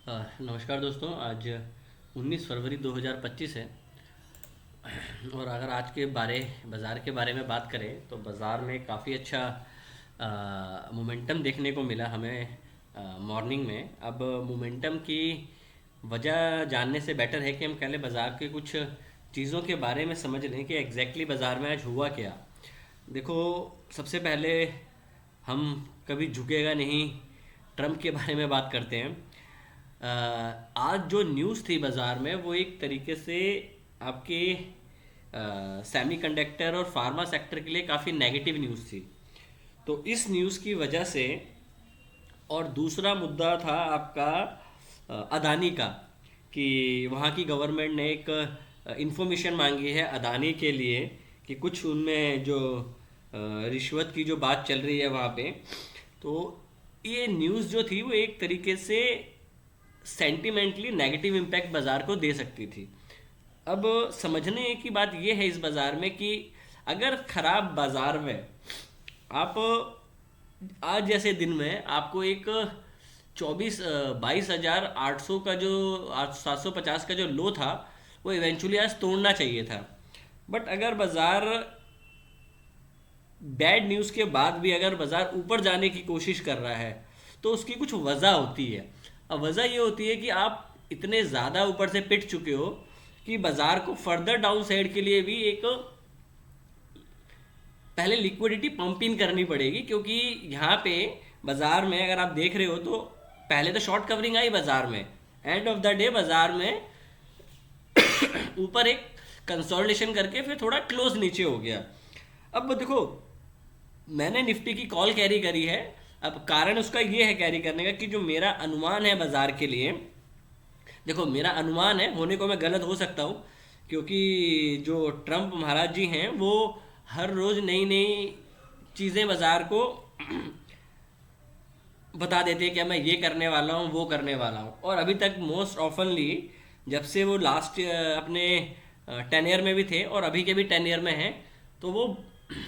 नमस्कार दोस्तों। आज 19 फरवरी 2025 है। और अगर आज के बाज़ार के बारे में बात करें तो बाज़ार में काफ़ी अच्छा मोमेंटम देखने को मिला हमें मॉर्निंग में। अब मोमेंटम की वजह जानने से बेटर है कि हम पहले बाज़ार के कुछ चीज़ों के बारे में समझ लें कि एग्जैक्टली बाज़ार में आज हुआ क्या। देखो, सबसे पहले हम कभी झुकेगा नहीं ट्रम्प के बारे में बात करते हैं। आज जो न्यूज़ थी बाज़ार में वो एक तरीके से आपके सेमीकंडक्टर और फार्मा सेक्टर के लिए काफ़ी नेगेटिव न्यूज़ थी। तो इस न्यूज़ की वजह से, और दूसरा मुद्दा था आपका अदानी का, कि वहाँ की गवर्नमेंट ने एक इंफॉर्मेशन मांगी है अदानी के लिए कि कुछ उनमें जो रिश्वत की जो बात चल रही है वहाँ पे। तो ये न्यूज़ जो थी वो एक तरीके से सेंटिमेंटली नेगेटिव इम्पैक्ट बाज़ार को दे सकती थी। अब समझने की बात यह है इस बाज़ार में कि अगर ख़राब बाज़ार में आप आज जैसे दिन में आपको एक 22,000 का जो 750 का जो लो था वो इवेंचुअली आज तोड़ना चाहिए था। बट अगर बाज़ार बैड न्यूज़ के बाद भी अगर बाज़ार ऊपर जाने की कोशिश कर रहा है तो उसकी कुछ वजह होती है। अब वजह ये होती है कि आप इतने ज़्यादा ऊपर से पिट चुके हो कि बाज़ार को फर्दर डाउन साइड के लिए भी एक पहले लिक्विडिटी पंप इन करनी पड़ेगी। क्योंकि यहाँ पे बाज़ार में अगर आप देख रहे हो तो पहले तो शॉर्ट कवरिंग आई बाज़ार में, एंड ऑफ द डे बाज़ार में ऊपर एक कंसोलिडेशन करके फिर थोड़ा क्लोज नीचे हो गया। अब देखो, मैंने निफ्टी की कॉल कैरी करी है। अब कारण उसका ये है कैरी करने का कि जो मेरा अनुमान है बाज़ार के लिए, देखो मेरा अनुमान है, होने को मैं गलत हो सकता हूँ, क्योंकि जो ट्रम्प महाराज जी हैं वो हर रोज़ नई नई चीज़ें बाज़ार को बता देते हैं कि मैं ये करने वाला हूँ वो करने वाला हूँ। और अभी तक मोस्ट ऑफनली जब से वो लास्ट अपने 10 ईयर में भी थे और अभी के भी 10 ईयर में हैं, तो वो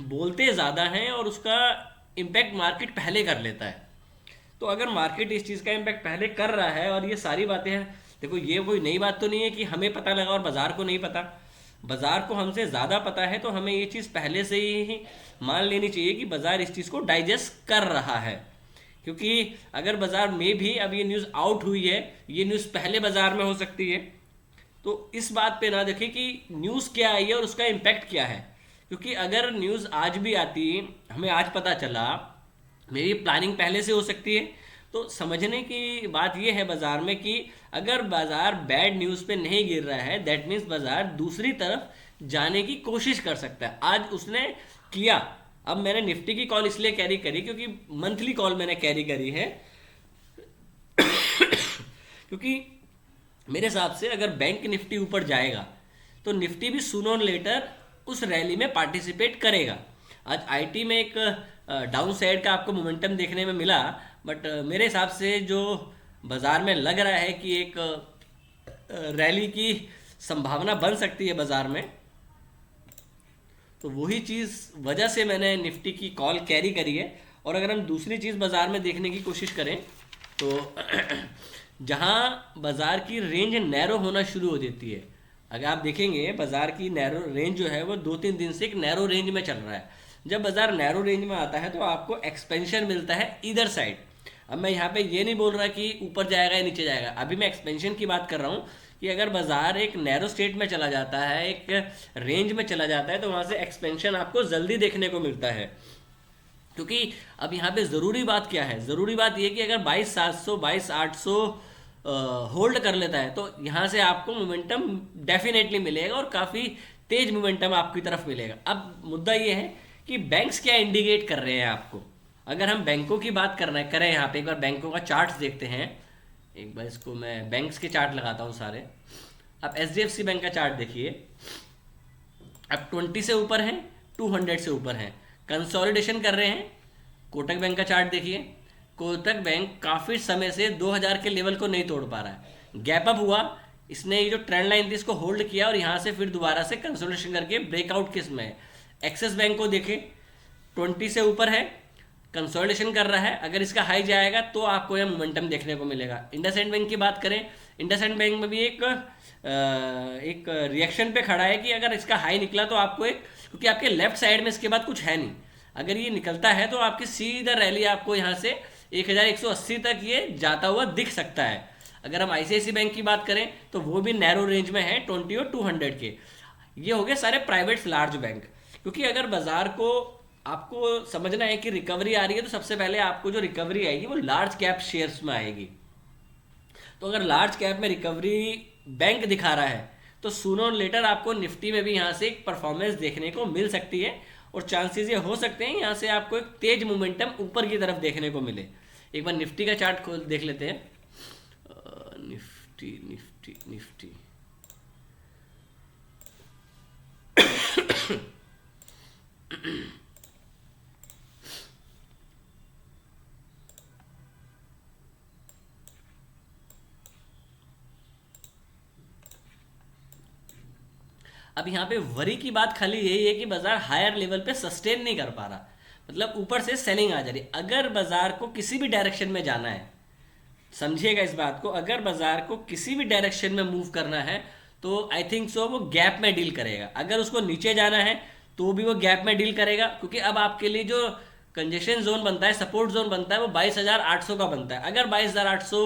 बोलते ज़्यादा हैं और उसका इम्पैक्ट मार्केट पहले कर लेता है। तो अगर मार्केट इस चीज़ का इम्पैक्ट पहले कर रहा है और ये सारी बातें हैं, देखो ये कोई नई बात तो नहीं है कि हमें पता लगा और बाज़ार को नहीं पता। बाज़ार को हमसे ज़्यादा पता है, तो हमें ये चीज़ पहले से ही मान लेनी चाहिए कि बाज़ार इस चीज़ को डाइजेस्ट कर रहा है। क्योंकि अगर बाज़ार में भी अब ये न्यूज़ आउट हुई है, ये न्यूज़ पहले बाज़ार में हो सकती है। तो इस बात पे ना देखें कि न्यूज़ क्या आई है और उसका इम्पैक्ट क्या है। क्योंकि अगर न्यूज़ आज भी आती, हमें आज पता चला, मेरी प्लानिंग पहले से हो सकती है। तो समझने की बात यह है बाज़ार में कि अगर बाज़ार बैड न्यूज़ पे नहीं गिर रहा है, दैट मीन्स बाज़ार दूसरी तरफ जाने की कोशिश कर सकता है। आज उसने किया। अब मैंने निफ्टी की कॉल इसलिए कैरी करी क्योंकि मंथली कॉल मैंने कैरी करी है, क्योंकि मेरे हिसाब से अगर बैंक निफ्टी ऊपर जाएगा तो निफ्टी भी सूनर और लेटर उस रैली में पार्टिसिपेट करेगा। आज आईटी में एक डाउन साइड का आपको मोमेंटम देखने में मिला, बट मेरे हिसाब से जो बाज़ार में लग रहा है कि एक रैली की संभावना बन सकती है बाज़ार में, तो वही चीज़ वजह से मैंने निफ्टी की कॉल कैरी करी है। और अगर हम दूसरी चीज़ बाज़ार में देखने की कोशिश करें तो जहाँ बाज़ार की रेंज नैरो होना शुरू हो जाती है, अगर आप देखेंगे बाज़ार की नैरो रेंज जो है वो 2-3 दिन से एक नैरो रेंज में चल रहा है। जब बाज़ार नैरो रेंज में आता है तो आपको एक्सपेंशन मिलता है इधर साइड। अब मैं यहाँ पे ये नहीं बोल रहा कि ऊपर जाएगा या नीचे जाएगा, अभी मैं एक्सपेंशन की बात कर रहा हूँ कि अगर बाज़ार एक नैरो स्टेट में चला जाता है, एक रेंज में चला जाता है, तो वहाँ से एक्सपेंशन आपको जल्दी देखने को मिलता है। क्योंकि अब यहाँ पे ज़रूरी बात क्या है, ज़रूरी बात ये कि अगर 22,700 22,800 होल्ड कर लेता है तो यहाँ से आपको मोमेंटम डेफिनेटली मिलेगा और काफ़ी तेज मोमेंटम आपकी तरफ मिलेगा। अब मुद्दा ये है कि बैंक्स क्या इंडिकेट कर रहे हैं आपको। अगर हम बैंकों की बात करना करें, यहाँ पे एक बार बैंकों का चार्ट्स देखते हैं। एक बार इसको मैं बैंक्स के चार्ट लगाता हूँ सारे। अब एचडीएफसी बैंक का चार्ट देखिए, अब 20 से ऊपर है, 200 से ऊपर है, कंसोलिडेशन कर रहे हैं। कोटक बैंक का चार्ट देखिए, कोटक बैंक काफ़ी समय से 2000 के लेवल को नहीं तोड़ पा रहा है, गैप अप हुआ, इसने ये जो ट्रेंड लाइन थी इसको होल्ड किया और यहाँ से फिर दोबारा से कंसोलिडेशन करके ब्रेकआउट किस में है। एक्सिस बैंक को देखें, 20 से ऊपर है, कंसोलिडेशन कर रहा है, अगर इसका हाई जाएगा तो आपको यह मोमेंटम देखने को मिलेगा। इंडसइंड बैंक की बात करें, इंडसइंड बैंक में भी एक रिएक्शन पे खड़ा है कि अगर इसका हाई निकला तो आपको एक, क्योंकि आपके लेफ्ट साइड में इसके बाद कुछ है नहीं, अगर ये निकलता है तो आपकी सीधा रैली आपको यहाँ से 1180 तक ये जाता हुआ दिख सकता है। अगर हम आईसीआईसी बैंक की बात करें तो वो भी नैरो रेंज में है 20 और 200 के। ये हो गए सारे प्राइवेट लार्ज बैंक। क्योंकि अगर बाजार को आपको समझना है कि रिकवरी आ रही है तो सबसे पहले आपको जो रिकवरी आएगी वो लार्ज कैप शेयर्स में आएगी। तो अगर लार्ज कैप में रिकवरी बैंक दिखा रहा है तो सूनर और लेटर आपको निफ्टी में भी यहाँ से एक परफॉर्मेंस देखने को मिल सकती है, और चांसेस ये हो सकते हैं यहाँ से आपको एक तेज मोमेंटम ऊपर की तरफ देखने को मिले। एक बार निफ्टी का चार्ट खोल देख लेते हैं। निफ्टी निफ्टी निफ्टी अब यहाँ पे वरी की बात खाली यही है कि बाजार हायर लेवल पे सस्टेन नहीं कर पा रहा, मतलब ऊपर से सेलिंग आ जा रही। अगर बाजार को किसी भी डायरेक्शन में जाना है, समझिएगा इस बात को, अगर बाजार को किसी भी डायरेक्शन में मूव करना है तो आई थिंक सो वो गैप में डील करेगा। अगर उसको नीचे जाना है तो भी वो गैप में डील करेगा, क्योंकि अब आपके लिए जो कंजेशन जोन बनता है, सपोर्ट जोन बनता है, वो 22,800 का बनता है। अगर 22,800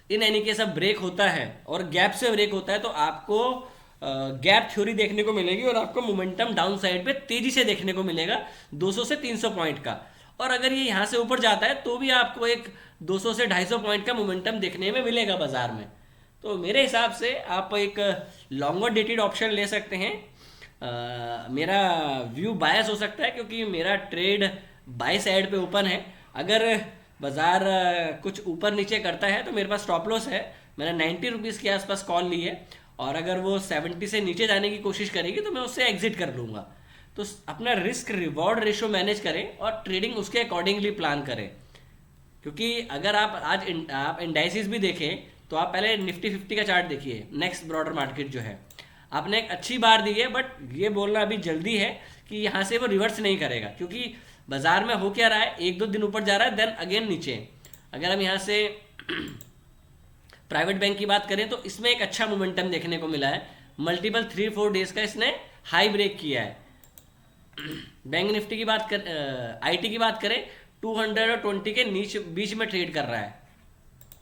इन एनी केस अब ब्रेक होता है और गैप से ब्रेक होता है तो आपको गैप थ्योरी देखने को मिलेगी और आपको मोमेंटम डाउन साइड पे तेजी से देखने को मिलेगा 200 से 300 पॉइंट का। और अगर ये यहाँ से ऊपर जाता है तो भी आपको एक 200 से 250 पॉइंट का मोमेंटम देखने में मिलेगा बाजार में। तो मेरे हिसाब से आप एक लॉन्गर डेटेड ऑप्शन ले सकते हैं। मेरा व्यू बायस हो सकता है क्योंकि मेरा ट्रेड बाय साइड पे ओपन है। अगर बाजार कुछ ऊपर नीचे करता है तो मेरे पास स्टॉप लॉस है, मैंने 90 रुपीज़ के आसपास कॉल ली है, और अगर वो 70 से नीचे जाने की कोशिश करेगी तो मैं उससे एग्जिट कर लूँगा। तो अपना रिस्क रिवॉर्ड रेशो मैनेज करें और ट्रेडिंग उसके अकॉर्डिंगली प्लान करें। क्योंकि अगर आप इंडाइसिस भी देखें तो आप पहले निफ्टी 50 का चार्ट देखिए, नेक्स्ट ब्रॉडर मार्केट जो है, आपने एक अच्छी बार दी है, बट ये बोलना अभी जल्दी है कि यहाँ से वो रिवर्स नहीं करेगा, क्योंकि बाजार में हो क्या रहा है, 1-2 दिन ऊपर जा रहा है, देन अगेन नीचे। अगर हम यहाँ से प्राइवेट बैंक की बात करें तो इसमें एक अच्छा मोमेंटम देखने को मिला है, मल्टीपल 3-4 डेज का इसने हाई ब्रेक किया है। बैंक निफ्टी की बात कर, आईटी की बात करें 220 के बीच में ट्रेड कर रहा है।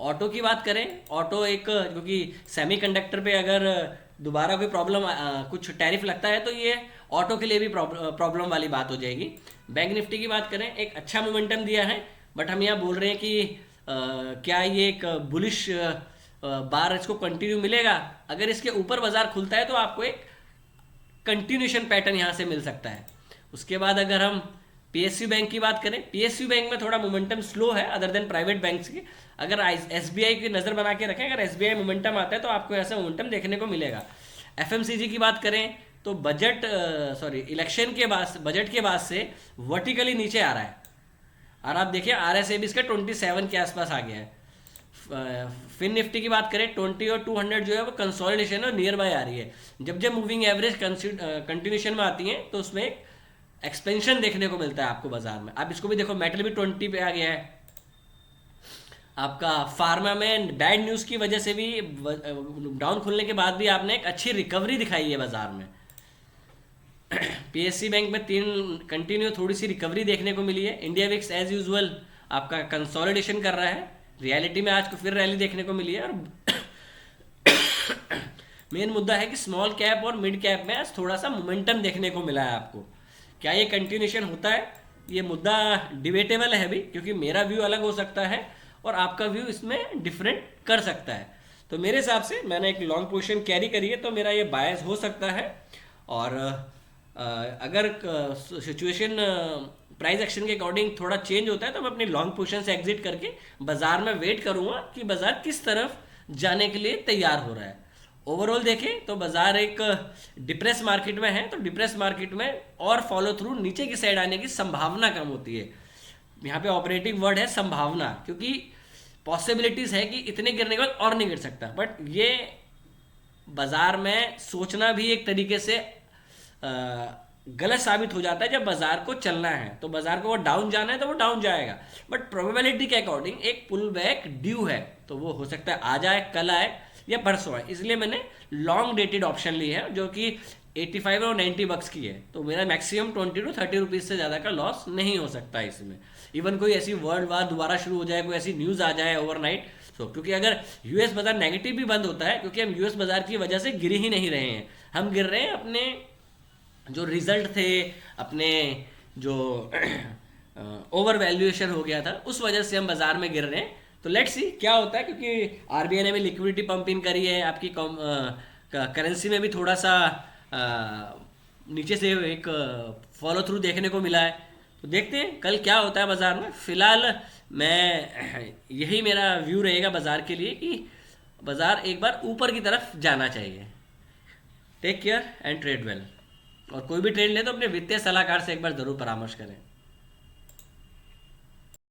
ऑटो की बात करें, ऑटो एक, क्योंकि सेमीकंडक्टर पे अगर दोबारा कोई प्रॉब्लम, कुछ टैरिफ लगता है तो ये ऑटो के लिए भी प्रॉब्लम वाली बात हो जाएगी। बैंक निफ्टी की बात करें, एक अच्छा मोमेंटम दिया है, बट हम यहाँ बोल रहे हैं कि क्या ये एक बुलिश बार इसको कंटिन्यू मिलेगा। अगर इसके ऊपर बाजार खुलता है तो आपको एक कंटिन्यूशन पैटर्न यहाँ से मिल सकता है। उसके बाद अगर हम पीएसयू बैंक की बात करें, पीएसयू बैंक में थोड़ा मोमेंटम स्लो है अदर देन प्राइवेट बैंक्स की। अगर एसबीआई की नज़र बना के रखें, अगर एसबीआई मोमेंटम आता है तो आपको ऐसा मोमेंटम देखने को मिलेगा। एफएमसीजी की बात करें तो इलेक्शन के बाद, बजट के बाद से वर्टिकली नीचे आ रहा है, और आप देखिए आरएसआई भी इसका 27 के आसपास आ गया है। फिन निफ्टी की बात करें 20 और 200 जो है वो कंसोलिडेशन और नियर बाय आ रही है। जब जब मूविंग एवरेज कंटिन्यूशन में आती है तो उसमें एक एक्सपेंशन देखने को मिलता है आपको बाजार में। आप इसको भी देखो, मेटल भी 20 पे आ गया है। आपका फार्मा में बैड न्यूज़ की वजह से भी डाउन खुलने के बाद भी आपने एक अच्छी रिकवरी दिखाई है बाजार में। पीएससी बैंक में 3 कंटिन्यू थोड़ी सी रिकवरी देखने को मिली है। इंडिया विक्स एज यूजुअल आपका कंसोलिडेशन कर रहा है, रियलिटी में आज को फिर रैली देखने को मिली है। और मेन मुद्दा है कि स्मॉल कैप और मिड कैप में आज थोड़ा सा मोमेंटम देखने को मिला है आपको। क्या ये कंटिन्यूशन होता है, ये मुद्दा डिबेटेबल है अभी, क्योंकि मेरा व्यू अलग हो सकता है और आपका व्यू इसमें डिफरेंट कर सकता है। तो मेरे हिसाब से मैंने एक लॉन्ग पोजीशन कैरी करी है, तो मेरा ये बायस हो सकता है। और अगर सिचुएशन प्राइस एक्शन के अकॉर्डिंग थोड़ा चेंज होता है तो मैं अपनी लॉन्ग पोजीशन से एग्जिट करके बाजार में वेट करूंगा कि बाजार किस तरफ जाने के लिए तैयार हो रहा है। ओवरऑल देखें तो बाजार एक डिप्रेस मार्केट में है, तो डिप्रेस मार्केट में और फॉलो थ्रू नीचे की साइड आने की संभावना कम होती है। यहाँ पे ऑपरेटिंग वर्ड है संभावना, क्योंकि पॉसिबिलिटीज है कि इतने गिरने के बाद और नहीं गिर सकता, बट ये बाजार में सोचना भी एक तरीके से गलत साबित हो जाता है जब बाजार को चलना है, तो बाजार को वो डाउन जाना है तो वो डाउन जाएगा, बट प्रोबेबिलिटी के अकॉर्डिंग एक पुल बैक ड्यू है, तो वो हो सकता है आज आए, कल आए या परसों आए, इसलिए मैंने लॉन्ग डेटेड ऑप्शन ली है जो कि 85 और 90 बक्स की है, तो मेरा मैक्सिमम 20 to 30 रुपीज से ज़्यादा का लॉस नहीं हो सकता है इसमें। इवन कोई ऐसी वर्ल्ड वार दोबारा शुरू हो जाए, कोई ऐसी न्यूज़ आ जाए ओवरनाइट, तो क्योंकि अगर यूएस बाजार नेगेटिव भी बंद होता है, क्योंकि हम यूएस बाजार की वजह से गिर ही नहीं रहे हैं, हम गिर रहे हैं अपने जो रिजल्ट थे, अपने जो ओवर वैल्यूएशन हो गया था उस वजह से हम बाजार में गिर रहे हैं। तो लेट्स सी क्या होता है, क्योंकि आरबीआई ने भी लिक्विडिटी पंप इन करी है, आपकी करेंसी में भी थोड़ा सा नीचे से एक फॉलो थ्रू देखने को मिला है, तो देखते हैं कल क्या होता है बाजार में। फिलहाल मैं यही मेरा व्यू रहेगा बाजार के लिए कि बाजार एक बार ऊपर की तरफ जाना चाहिए। Take care and trade well, और कोई भी ट्रेड ले तो अपने वित्तीय सलाहकार से एक बार जरूर परामर्श करें।